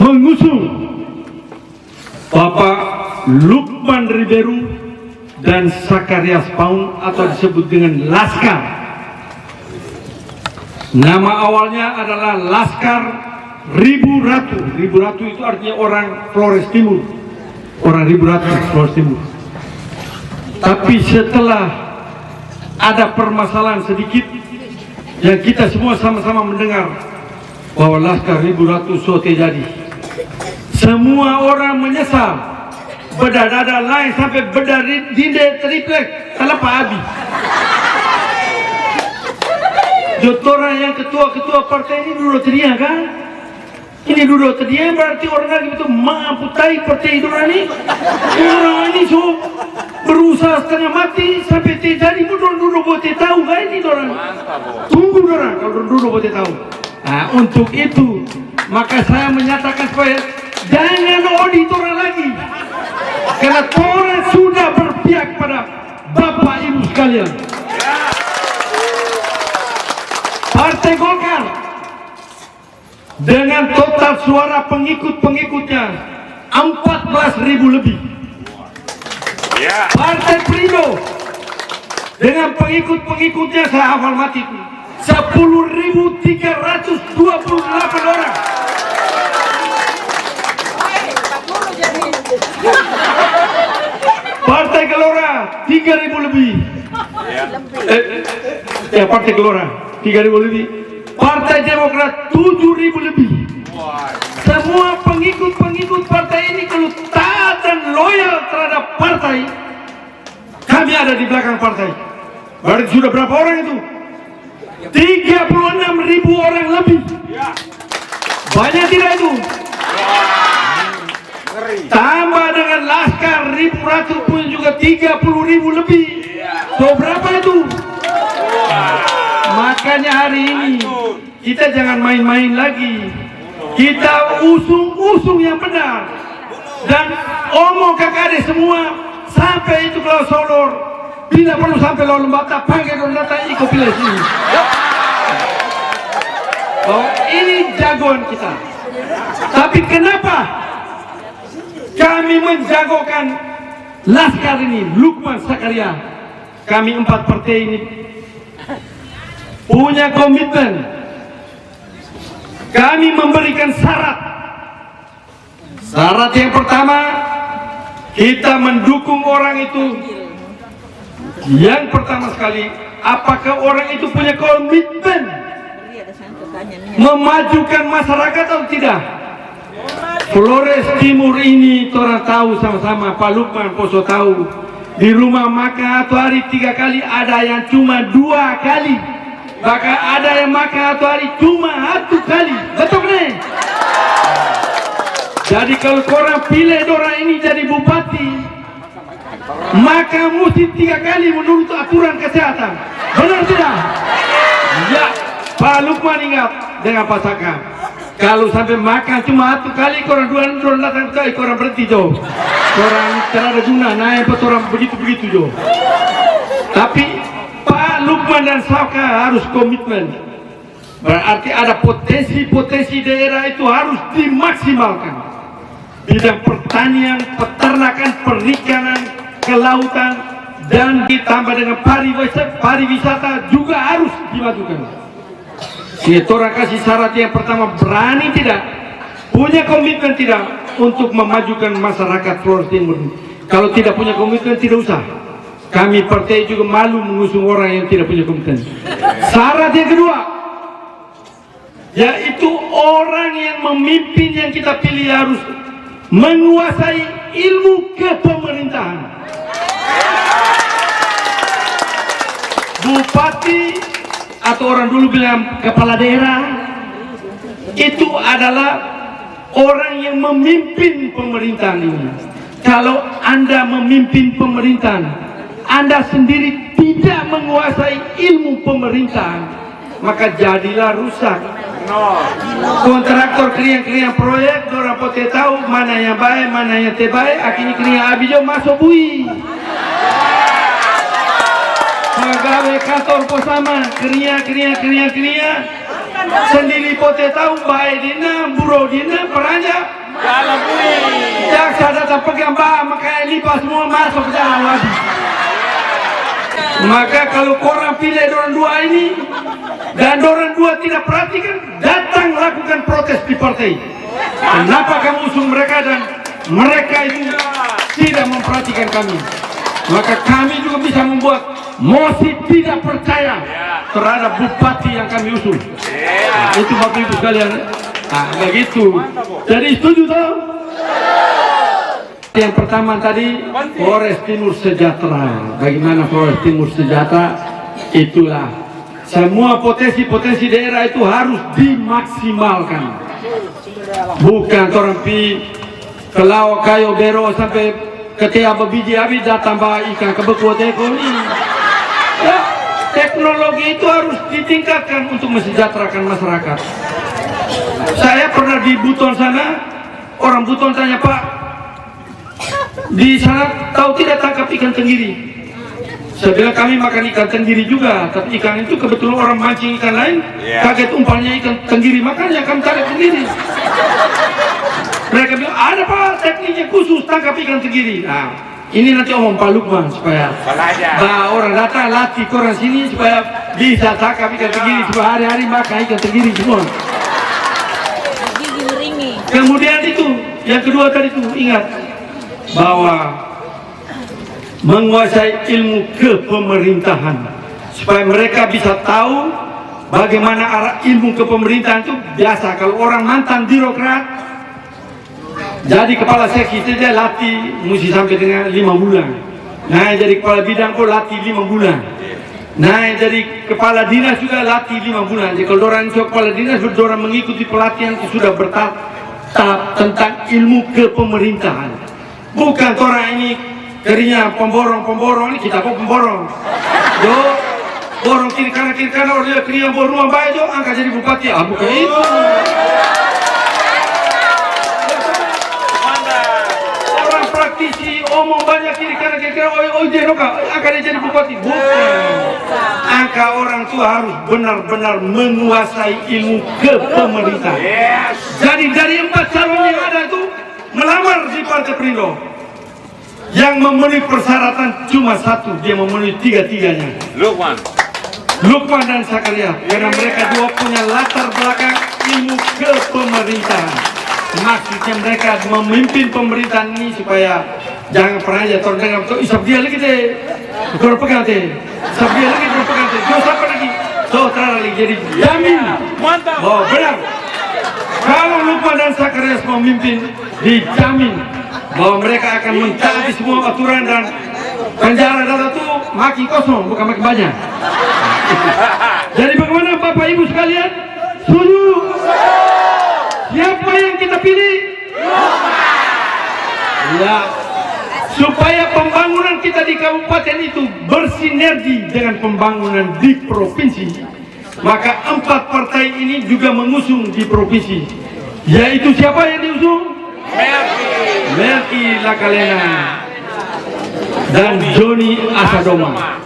mengusung Bapak Lukman Riberu dan Sakarias Paun atau disebut dengan Laskar. Nama awalnya adalah Laskar Ribu Ratu. Ribu Ratu itu artinya orang Flores Timur. Orang Ribu Ratu Flores Timur. Tapi setelah ada permasalahan sedikit yang kita semua sama-sama mendengar bahwa Laskar Ribu Ratu sote jadi, semua orang menyesal. Beda-dada lain sampai beda dinde triplek salah Pak Abi. Jotoran yang ketua-ketua partai ini duduk teria kan? Ini duduk teria berarti orang lagi itu mampu tai partai ini. Orang ini so berusaha setengah mati sampai terjadi duduk buat tahu kan ini orang. Tunggu orang kalau duduk buat tahu. Nah untuk itu maka saya menyatakan supaya jangan audit orang lagi. Karena orang sudah berpihak pada Bapak Ibu sekalian. Partai Golkar dengan total suara pengikut-pengikutnya 14.000 lebih. Partai Perindo dengan pengikut-pengikutnya saya hafal mati 10.328 orang. Partai Gelora 3.000 lebih. Partai Gelora 3.000 lebih. Partai Demokrat 7.000 lebih. Semua pengikut-pengikut partai ini kalau taat dan loyal terhadap partai, kami ada di belakang partai. Berarti sudah berapa orang itu? 36.000 orang lebih. Banyak tidak itu? Tambah dengan Laskar Ribu Ratu pun juga 30.000 lebih. So berapa itu? Makanya hari ini kita jangan main-main lagi. Kita usung yang benar. Dan omong kakade semua sampai itu kalau solor. Bila perlu sampai lalu lembata panggil dan datang ikut pilih sini. Oh, ini jagoan kita. Tapi kenapa kami menjagokan Laskar ini, Lukman Sakaria? Kami 4 partai ini punya komitmen. Kami memberikan syarat. Syarat yang pertama, kita mendukung orang itu. Yang pertama sekali, apakah orang itu punya komitmen memajukan masyarakat atau tidak? Flores Timur ini orang tahu sama-sama, Pak Lukman Poso tahu. Di rumah makan atau hari 3 kali, ada yang cuma 2 kali. Bahkan ada yang makan atau hari cuma 1 kali. Betul nih? Jadi kalau korang pilih orang ini jadi bupati, maka mesti 3 kali menurut aturan kesehatan. Benar tidak? Ya, Pak Lukman ingat dengan Pak Saka. Kalau sampai makan cuma 1 kali, korang dua datang sekali, korang berhenti jauh. Korang tidak ada guna, naik orang begitu-begitu jauh. Tapi Pak Lukman dan Saka harus komitmen. Berarti ada potensi-potensi daerah itu harus dimaksimalkan. Bidang pertanian, peternakan, perikanan, kelautan, dan ditambah dengan pariwisata juga harus dimajukan. Orang kasih syarat yang pertama, berani tidak, punya komitmen tidak untuk memajukan masyarakat Flores Timur. Kalau tidak punya komitmen tidak usah. Kami partai juga malu mengusung orang yang tidak punya komitmen. Syarat yang kedua, yaitu orang yang memimpin yang kita pilih harus menguasai ilmu kepemerintahan. Bupati atau orang dulu bilang kepala daerah itu adalah orang yang memimpin pemerintahan ini. Kalau Anda memimpin pemerintahan, Anda sendiri tidak menguasai ilmu pemerintahan, maka jadilah rusak. Kontraktor kriang proyek, orang pote tahu mana yang baik, mana yang tidak baik, akhirnya kriang abijo masuk bui. Pegawai kantor pos sama, kriang, sendiri pote tahu baik dina, buro dina, peraja. Jaksa datang pegang bah, maka lipas semua masuk ke dalam lagi. Maka kalau korang pilih dorang dua ini dan dorang dua tidak perhatikan, datang lakukan protes di partai. Kenapa kamu usung mereka dan mereka itu tidak memperhatikan kami? Maka kami juga bisa membuat mosi tidak percaya terhadap bupati yang kami usung. Itu Bapak Ibu sekalian. Nah, begitu. Jadi setuju toh? Yang pertama tadi Polres Timur Sejahtera. Bagaimana Polres Timur Sejahtera? Itulah semua potensi-potensi daerah itu harus dimaksimalkan. Bukan orang pi Kelau Kayo Bero sampai ketika bebiji habis datang bawa ikan ke beku teko ini. Ya, teknologi itu harus ditingkatkan untuk mensejahterakan masyarakat. Saya pernah di Buton sana, orang Buton tanya, Pak, di sana tahu tidak tangkap ikan tenggiri? Saya bilang kami makan ikan tenggiri juga, tapi ikan itu kebetulan orang mancing ikan lain, kaget umpannya ikan tenggiri, makanya kami tarik sendiri. Mereka bilang, ada Pak tekniknya khusus tangkap ikan tenggiri. Nah, ini nanti omong Pak Lukman supaya orang datang latih korang sini supaya bisa tangkap ikan tenggiri, supaya hari-hari makan ikan tenggiri semua. Kemudian itu, yang kedua tadi itu ingat bahwa menguasai ilmu kepemerintahan supaya mereka bisa tahu bagaimana arah ilmu kepemerintahan itu. Biasa kalau orang mantan birokrat jadi kepala seksi itu dia latih mesti sampai dengan 5 bulan. Nah jadi kepala bidang kok latih 5 bulan. Nah jadi kepala dinas juga latih 5 bulan. Jadi kalau orang kepala dinas orang mengikuti pelatihan itu sudah bertahap tentang ilmu kepemerintahan. Bukan orang ini kerinya pemborong ini kita kok pemborong. Jo borong kiri kanan orang dia kerinya borong baik jo angkat jadi bupati. Bukan itu. Orang praktisi omong banyak kiri kanan dia noka angkat dia jadi bupati. Bukan. Angka orang tua harus benar-benar menguasai ilmu kepemerintahan. Jadi dari 4 calon yang ada itu melamar di Partai Perindo, yang memenuhi persyaratan cuma 1, dia memenuhi 3-tiganya. Lukman dan Sakaria, karena mereka dua punya latar belakang ilmu kepemerintahan. Maksudnya mereka memimpin pemerintahan ini supaya jangan pernah aja orang dengar tuh isap dia lagi deh, kurang pegang deh, isap dia lagi kurang pegang deh, jauh sampai lagi, saudara lagi jadi jamin. Oh benar. Kalau Lukman dan Sakarias memimpin, dijamin bahwa mereka akan mentaati semua aturan dan penjara data itu makin kosong, bukan makin banyak. Jadi bagaimana Bapak Ibu sekalian? Setuju? Siapa yang kita pilih? Ya, supaya pembangunan kita di kabupaten itu bersinergi dengan pembangunan di provinsi. Maka 4 partai ini juga mengusung di provinsi. Yaitu siapa yang diusung? Melki Lakalena dan Joni Asadoma.